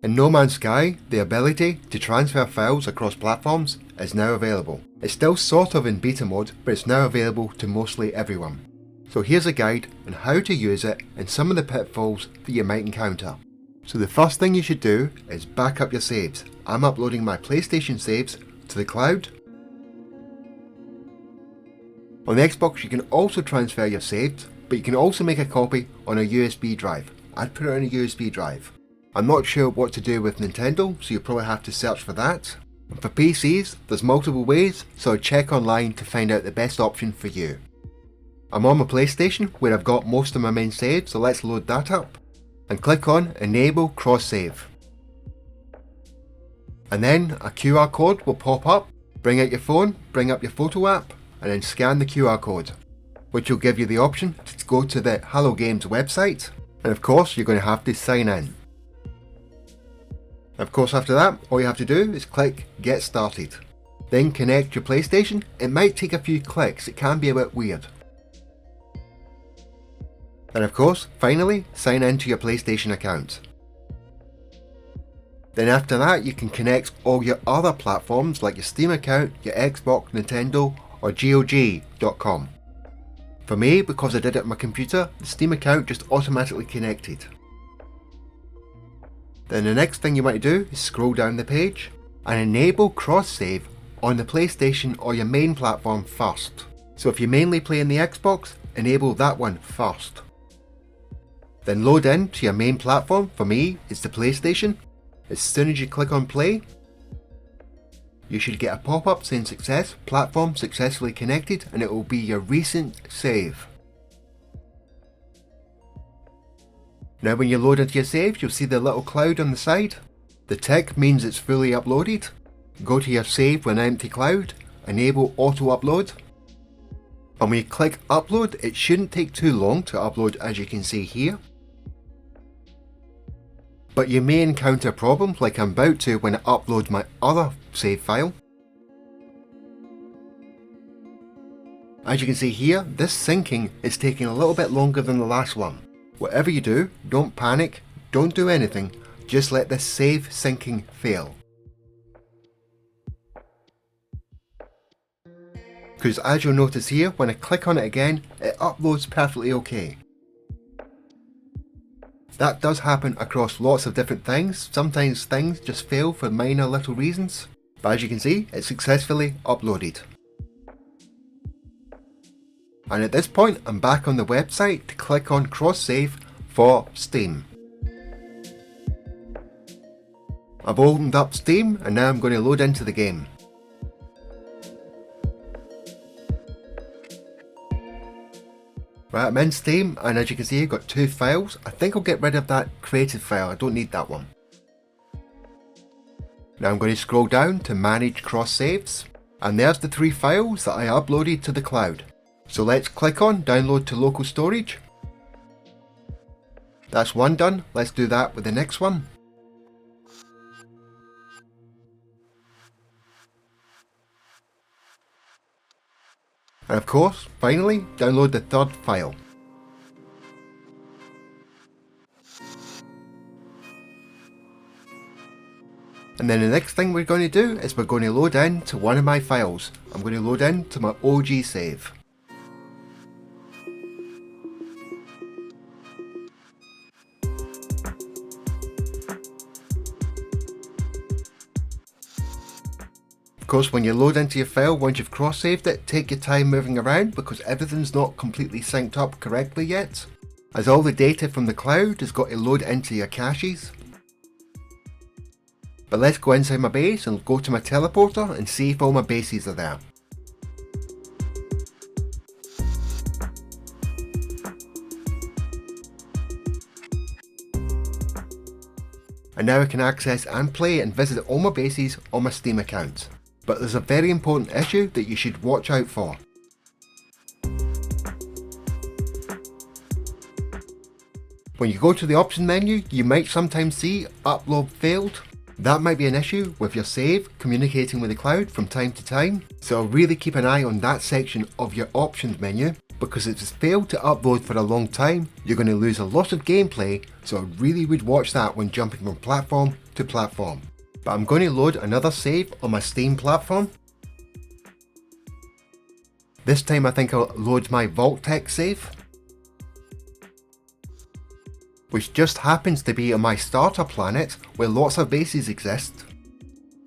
In No Man's Sky, the ability to transfer files across platforms is now available. It's still sort of in beta mode, but it's now available to mostly everyone. So here's a guide on how to use it and some of the pitfalls that you might encounter. So the first thing you should do is back up your saves. I'm uploading my PlayStation saves to the cloud. On the Xbox you can also transfer your saves, but you can also make a copy on a USB drive. I'd put it on a USB drive. I'm not sure what to do with Nintendo, so you'll probably have to search for that. And for PCs, there's multiple ways, so check online to find out the best option for you. I'm on my PlayStation where I've got most of my main saves, so let's load that up. And click on Enable Cross Save. And then a QR code will pop up. Bring out your phone, bring up your photo app, and then scan the QR code, which will give you the option to go to the Hello Games website. And of course, you're going to have to sign in. Of course, after that, all you have to do is click Get Started. Then connect your PlayStation. It might take a few clicks, it can be a bit weird. And of course, finally, sign into your PlayStation account. Then after that, you can connect all your other platforms like your Steam account, your Xbox, Nintendo, or GOG.com. For me, because I did it on my computer, the Steam account just automatically connected. Then the next thing you want to do is scroll down the page and enable cross-save on the PlayStation or your main platform first. So if you're mainly playing the Xbox, enable that one first. Then load in to your main platform. For me, it's the PlayStation. As soon as you click on play, you should get a pop-up saying success, platform successfully connected, and it will be your recent save. Now when you load into your saves, you'll see the little cloud on the side. The tick means it's fully uploaded. Go to your save with an empty cloud, enable auto upload. And when you click upload, it shouldn't take too long to upload, as you can see here. But you may encounter problems like I'm about to when I upload my other save file. As you can see here, this syncing is taking a little bit longer than the last one. Whatever you do, don't panic, don't do anything, just let this save syncing fail. Because as you'll notice here, when I click on it again, it uploads perfectly okay. That does happen across lots of different things. Sometimes things just fail for minor little reasons. But as you can see, it's successfully uploaded. And at this point, I'm back on the website to click on cross save for Steam. I've opened up Steam and now I'm going to load into the game. Right, I'm in Steam, and as you can see I've got two files. I think I'll get rid of that creative file, I don't need that one. Now I'm going to scroll down to manage cross saves, and there's the three files that I uploaded to the cloud. So let's click on download to local storage. That's one done, let's do that with the next one. And of course, finally, download the third file. And then the next thing we're going to do is we're going to load in to one of my files. I'm going to load in to my OG save. Of course, when you load into your file, once you've cross-saved it, take your time moving around because everything's not completely synced up correctly yet, as all the data from the cloud has got to load into your caches. But let's go inside my base and go to my teleporter and see if all my bases are there. And now I can access and play and visit all my bases on my Steam account. But there's a very important issue that you should watch out for. When you go to the option menu, you might sometimes see upload failed. That might be an issue with your save communicating with the cloud from time to time. So really keep an eye on that section of your options menu, because if it's failed to upload for a long time, you're going to lose a lot of gameplay. So I really would watch that when jumping from platform to platform. But I'm going to load another save on my Steam platform. This time I think I'll load my Vault-Tec save, which just happens to be on my starter planet where lots of bases exist.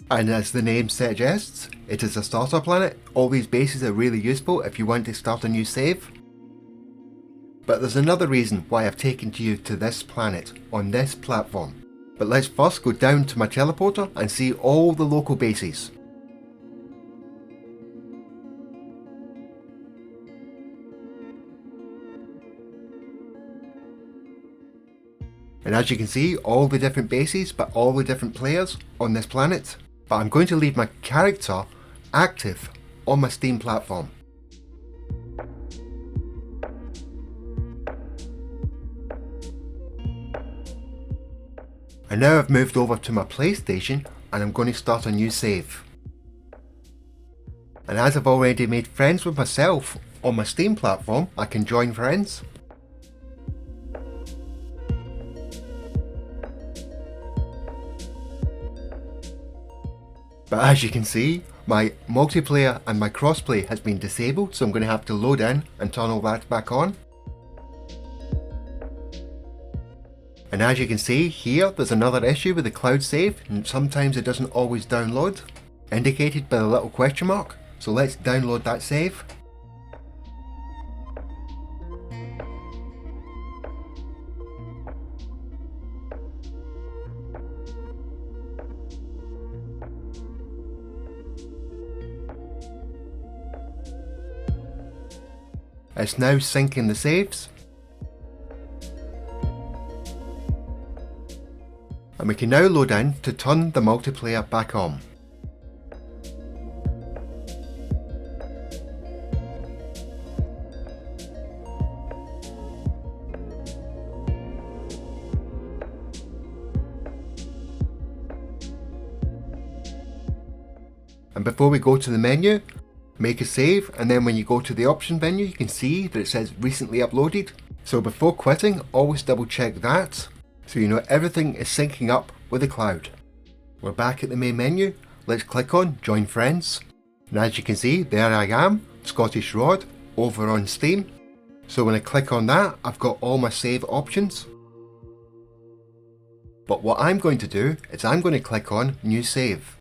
And as the name suggests, it is a starter planet. All these bases are really useful if you want to start a new save. But there's another reason why I've taken you to this planet on this platform. But let's first go down to my teleporter and see all the local bases. And as you can see, all the different bases, but all the different players on this planet. But I'm going to leave my character active on my Steam platform. And now I've moved over to my PlayStation and I'm going to start a new save. And as I've already made friends with myself on my Steam platform, I can join friends. But as you can see, my multiplayer and my crossplay has been disabled, so I'm going to have to load in and turn all that back on. And as you can see here, there's another issue with the cloud save, and sometimes it doesn't always download, indicated by the little question mark. So let's download that save. It's now syncing the saves. And we can now load in to turn the multiplayer back on. And before we go to the menu, make a save, and then when you go to the option menu you can see that it says recently uploaded. So before quitting, always double check that, so you know everything is syncing up with the cloud. We're back at the main menu, let's click on Join Friends. And as you can see, there I am, Scottish Rod, over on Steam. So when I click on that, I've got all my save options. But what I'm going to do is I'm going to click on New Save.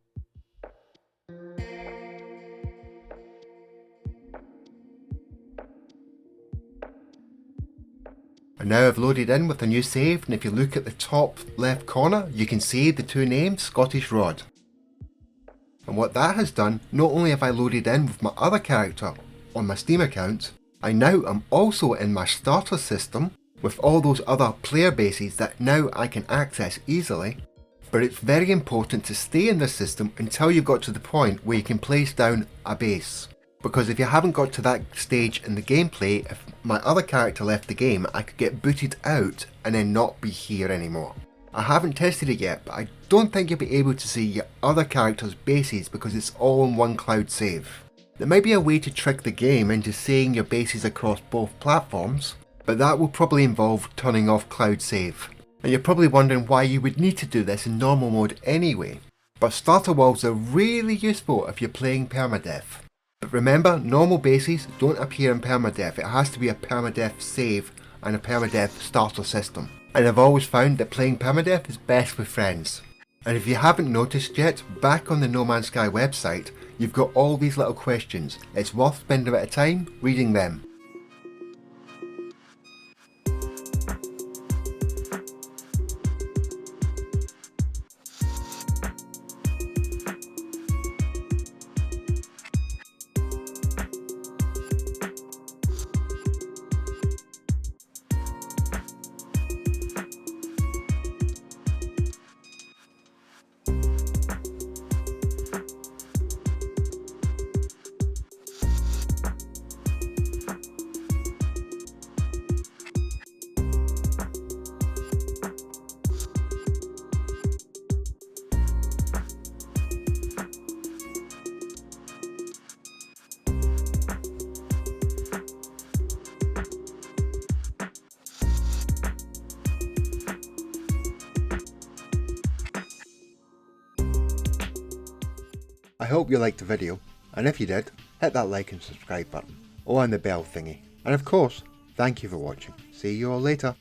And now I've loaded in with a new save, and if you look at the top left corner, you can see the two names, Scottish Rod. And what that has done, not only have I loaded in with my other character on my Steam account, I now am also in my starter system with all those other player bases that now I can access easily. But it's very important to stay in this system until you've got to the point where you can place down a base. Because if you haven't got to that stage in the gameplay, if my other character left the game, I could get booted out and then not be here anymore. I haven't tested it yet, but I don't think you'll be able to see your other character's bases because it's all in one cloud save. There might be a way to trick the game into seeing your bases across both platforms, but that will probably involve turning off cloud save. And you're probably wondering why you would need to do this in normal mode anyway. But starter walls are really useful if you're playing permadeath. But remember, normal bases don't appear in permadeath, it has to be a permadeath save and a permadeath starter system. And I've always found that playing permadeath is best with friends. And if you haven't noticed yet, back on the No Man's Sky website, you've got all these little questions. It's worth spending a bit of time reading them. hope you liked the video, and if you did, hit that like and subscribe button, or on the bell thingy. And of course, thank you for watching. See you all later.